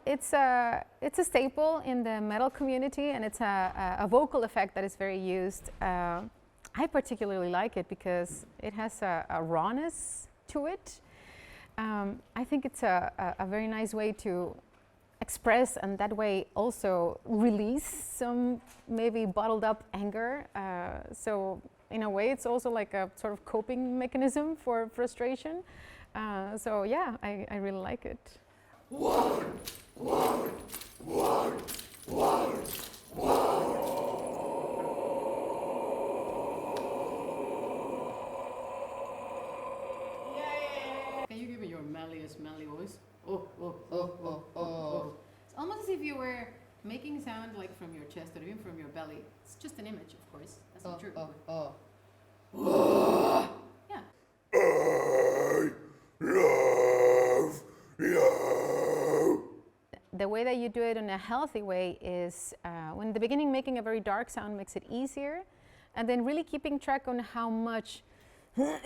it's a staple in the metal community, and it's a vocal effect that is very used. I particularly like it because it has a rawness to it. I think it's a very nice way to express, and that way also release some maybe bottled up anger. So in a way, it's also like a sort of coping mechanism for frustration. So yeah, I really like it. Can you give me your manly voice? Oh. It's almost as if you were making sound like from your chest or even from your belly. It's just an image, of course. That's not true. Yeah. I love you. The way that you do it in a healthy way is when in the beginning making a very dark sound makes it easier, and then really keeping track on how much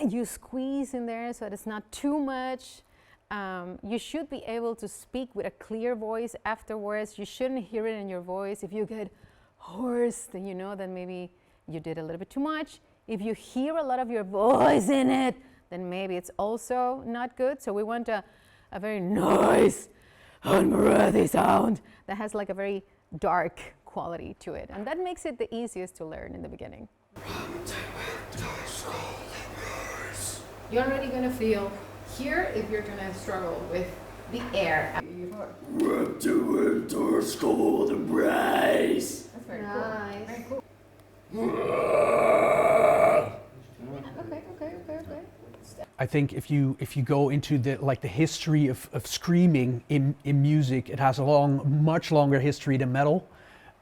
you squeeze in there so that it's not too much. You should be able to speak with a clear voice afterwards. You shouldn't hear it in your voice. If you get hoarse, then you know that maybe you did a little bit too much. If you hear a lot of your voice in it, then maybe it's also not good. So we want a very nice and breathy sound that has like a very dark quality to it. And that makes it the easiest to learn in the beginning. You're already going to feel here if you're going to struggle with the air. Went to winter school to brace. That's very Nice. cool. Very cool. Okay. I think if you go into the history of screaming in music, it has a much longer history than metal,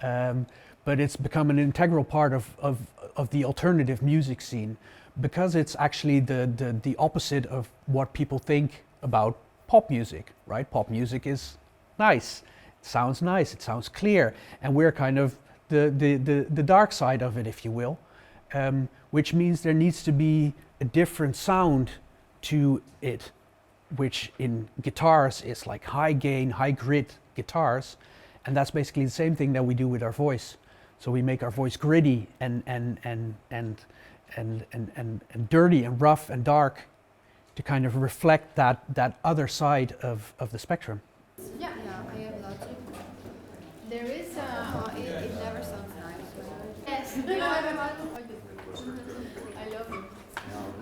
but it's become an integral part of the alternative music scene, because it's actually the opposite of what people think about pop music, right? Pop music is nice, it sounds clear, and we're kind of the dark side of it, if you will, which means there needs to be a different sound to it, which in guitars is like high gain, high grit guitars, and that's basically the same thing that we do with our voice. So we make our voice gritty and dirty and rough and dark to kind of reflect that other side of the spectrum. Yeah, I have lots of. There is it never sounds nice. Yes, you know everyone. I love it.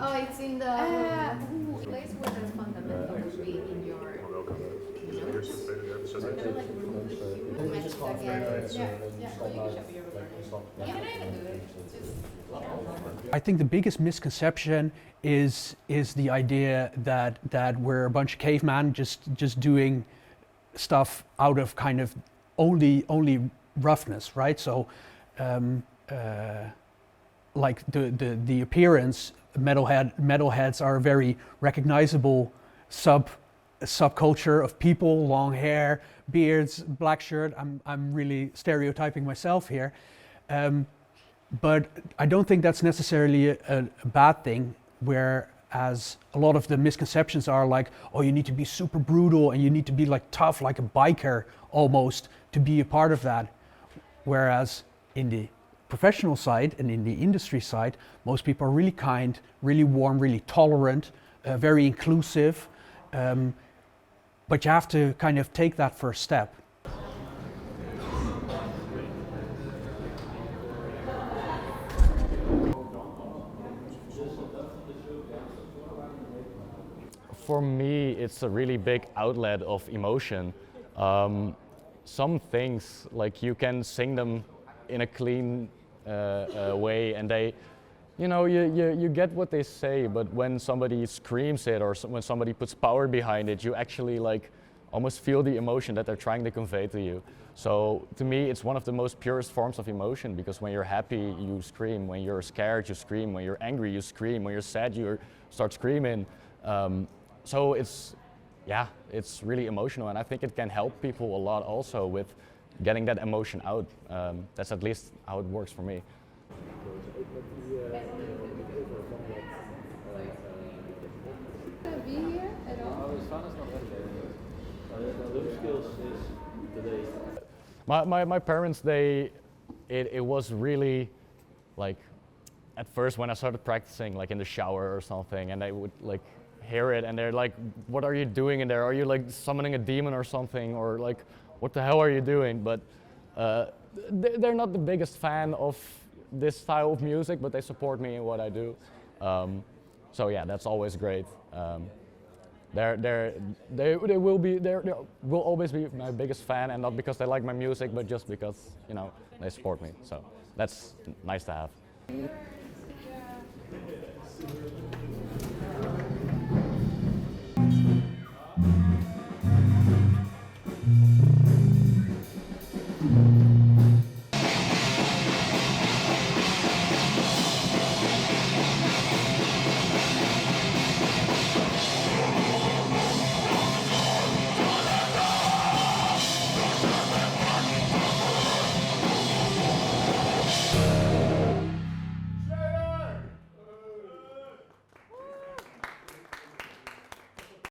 Oh, it's in the Place where the fundamental would be in your notes. match together. Yeah. Well, you can show me your recording. Even I can do it. Just I think the biggest misconception is the idea that we're a bunch of cavemen just doing stuff out of kind of only roughness, right? So like the appearance, metalheads are a very recognizable subculture of people, long hair, beards, black shirt. I'm really stereotyping myself here, but I don't think that's necessarily a bad thing. Whereas a lot of the misconceptions are like, oh, you need to be super brutal and you need to be like tough, like a biker almost, to be a part of that. Whereas in the professional side and in the industry side, most people are really kind, really warm, really tolerant, very inclusive. But you have to kind of take that first step. For me, it's a really big outlet of emotion. Some things, like you can sing them in a clean way, and they, you get what they say, but when somebody screams it or when somebody puts power behind it, you actually like almost feel the emotion that they're trying to convey to you. So to me, it's one of the most purest forms of emotion, because when you're happy, you scream. When you're scared, you scream. When you're angry, you scream. When you're sad, you start screaming. So it's really emotional, and I think it can help people a lot also with getting that emotion out. That's at least how it works for me. Be here at all? The living skills is today? My parents, it was really like, at first when I started practicing, like in the shower or something, and they would like hear it and they're like, what are you doing in there? Are you like summoning a demon or something? Or like, what the hell are you doing? But they're not the biggest fan of this style of music, but they support me in what I do. So yeah, that's always great. They will always be my biggest fan, and not because they like my music, but just because, you know, they support me. So that's nice to have.